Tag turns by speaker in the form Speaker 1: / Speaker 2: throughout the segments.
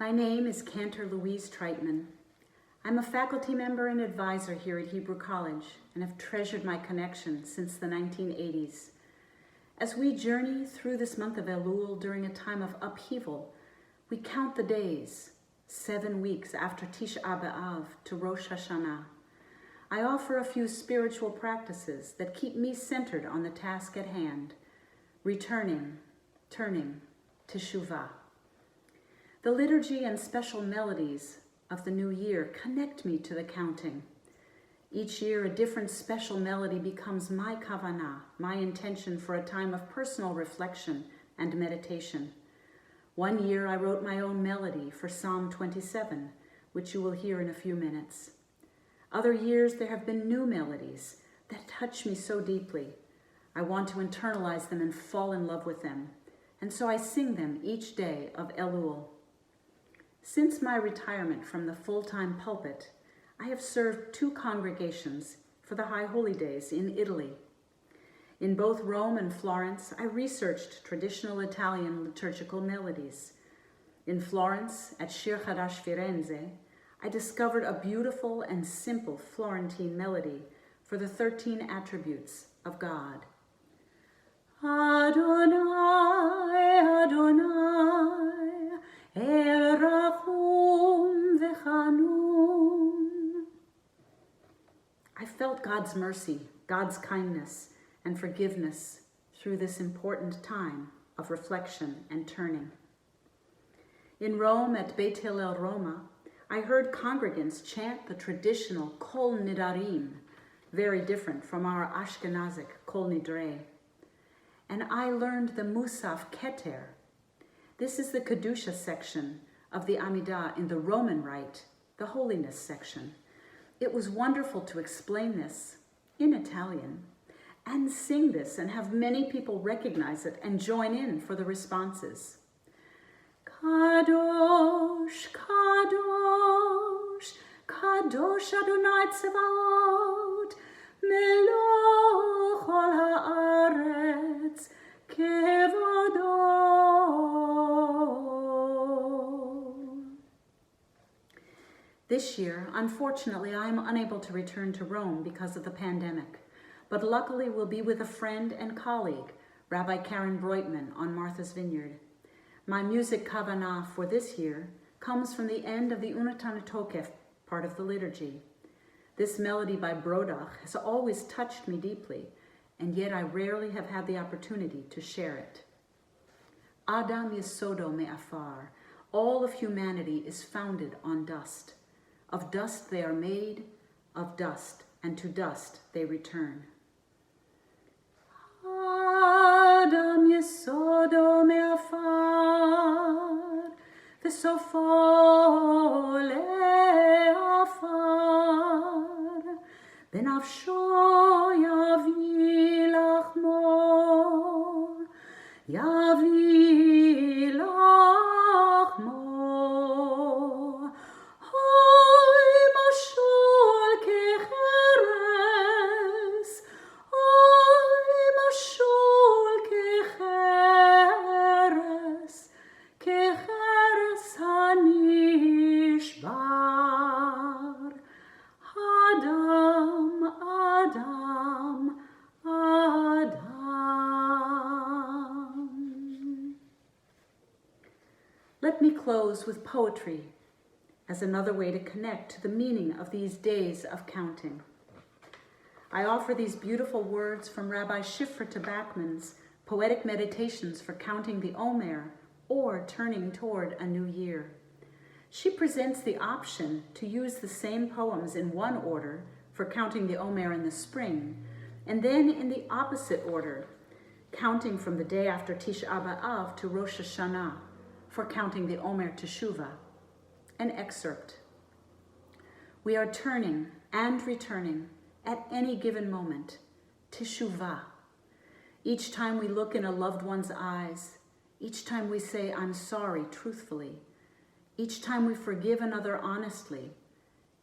Speaker 1: My name is Cantor Louise Treitman. I'm a faculty member and advisor here at Hebrew College and have treasured my connection since the 1980s. As we journey through this month of Elul during a time of upheaval, we count the days, 7 weeks after Tisha B'Av to Rosh Hashanah. I offer a few spiritual practices that keep me centered on the task at hand, turning to Teshuvah. The liturgy and special melodies of the new year connect me to the counting. Each year, a different special melody becomes my kavanah, my intention for a time of personal reflection and meditation. One year, I wrote my own melody for Psalm 27, which you will hear in a few minutes. Other years, there have been new melodies that touch me so deeply. I want to internalize them and fall in love with them, and so I sing them each day of Elul. Since my retirement from the full-time pulpit, I have served 2 congregations for the High Holy Days in Italy. In both Rome and Florence, I researched traditional Italian liturgical melodies. In Florence, at Shir Chadash Firenze, I discovered a beautiful and simple Florentine melody for the 13 attributes of God. Adonai, Adonai, El Rachum V'Chanun. I felt God's mercy, God's kindness, and forgiveness through this important time of reflection and turning. In Rome at Beit Hillel Roma, I heard congregants chant the traditional Kol Nidarim, very different from our Ashkenazic Kol Nidre. And I learned the Musaf Keter. This is the Kedusha section of the Amidah in the Roman Rite, the Holiness section. It was wonderful to explain this in Italian and sing this and have many people recognize it and join in for the responses. Kadosh, Kadosh, Kadosh Adonai Tzevaot, Meloch ol haaretz, Kevodo. This year, unfortunately, I am unable to return to Rome because of the pandemic, but luckily will be with a friend and colleague, Rabbi Karen Treitman, on Martha's Vineyard. My music kavanah for this year comes from the end of the Unatan Tokef part of the liturgy. This melody by Brodach has always touched me deeply, and yet I rarely have had the opportunity to share it. Adam yesodo me'afar. All of humanity is founded on dust. Of dust they are made, of dust, and to dust they return. Adam yesodo me'afar, v'sofo le'afar, benafsho yavi lachmo, yavi lachmo. Let me close with poetry as another way to connect to the meaning of these days of counting. I offer these beautiful words from Rabbi Shifra Bachman's Poetic Meditations for Counting the Omer or Turning Toward a New Year. She presents the option to use the same poems in one order for counting the Omer in the spring, and then in the opposite order, counting from the day after Tisha B'Av to Rosh Hashanah, for counting the Omer Teshuvah. An excerpt. We are turning and returning at any given moment, Teshuvah. Each time we look in a loved one's eyes, each time we say, I'm sorry, truthfully, each time we forgive another honestly,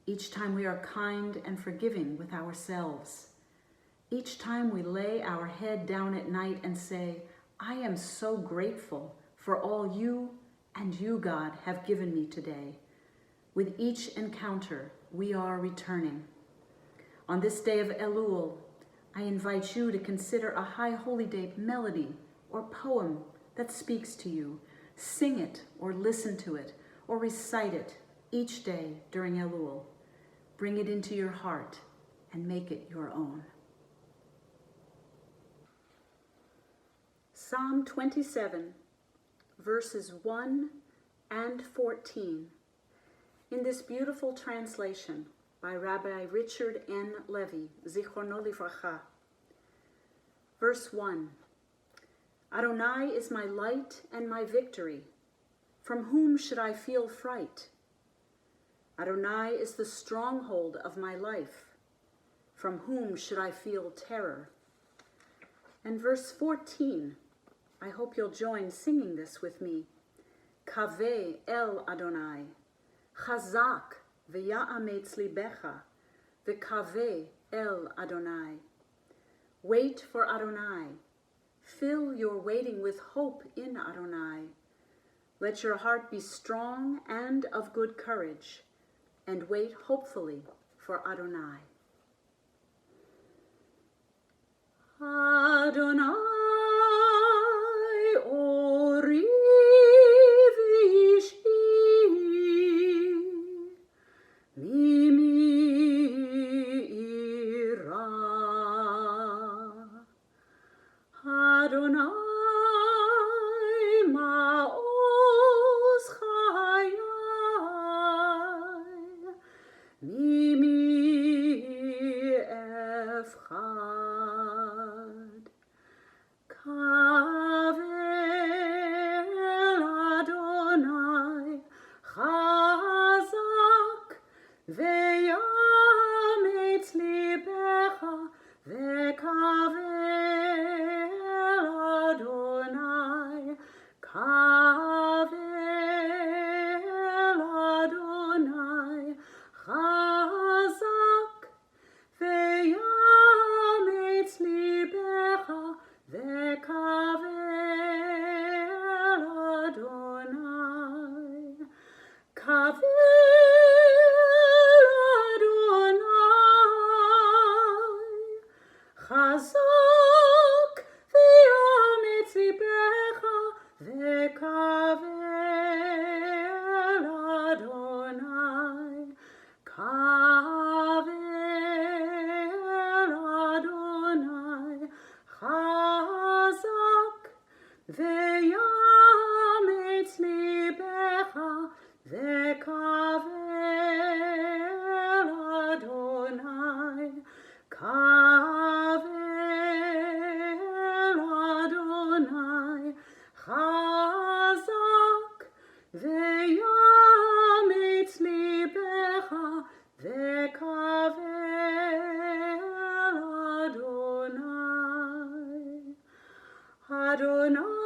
Speaker 1: each time we are kind and forgiving with ourselves, each time we lay our head down at night and say, I am so grateful for all you and you, God, have given me today. With each encounter, we are returning. On this day of Elul, I invite you to consider a High Holy Day melody or poem that speaks to you. Sing it or listen to it or recite it each day during Elul. Bring it into your heart and make it your own. Psalm 27, verses 1 and 14. In this beautiful translation by Rabbi Richard N. Levy, Zichrono Livracha. Verse 1. Adonai is my light and my victory. From whom should I feel fright? Adonai is the stronghold of my life. From whom should I feel terror? And verse 14. I hope you'll join singing this with me. Kaveh el Adonai, chazak v'ya'ametz libecha, v'kaveh el Adonai. Wait for Adonai. Fill your waiting with hope in Adonai. Let your heart be strong and of good courage, and wait hopefully for Adonai. Adonai, ori v'ishi, mimi ira. Adonai, ma'oz chayai, mimi efchad. Kavel Adonai, chazak ve'yametz libecha, ve'kavel Adonai, kavel Adonai, chazak ve'yametz libecha, ve'kavel Adonai, kavel Adonai, chazak ve'yametz libecha, ve'kavel Adonai, kavel Adonai, chazak ve'yametz libecha, ve'kavel Adonai, kavel Adonai, chazak ve'yametz libecha, ve'kavel Adonai. Adonai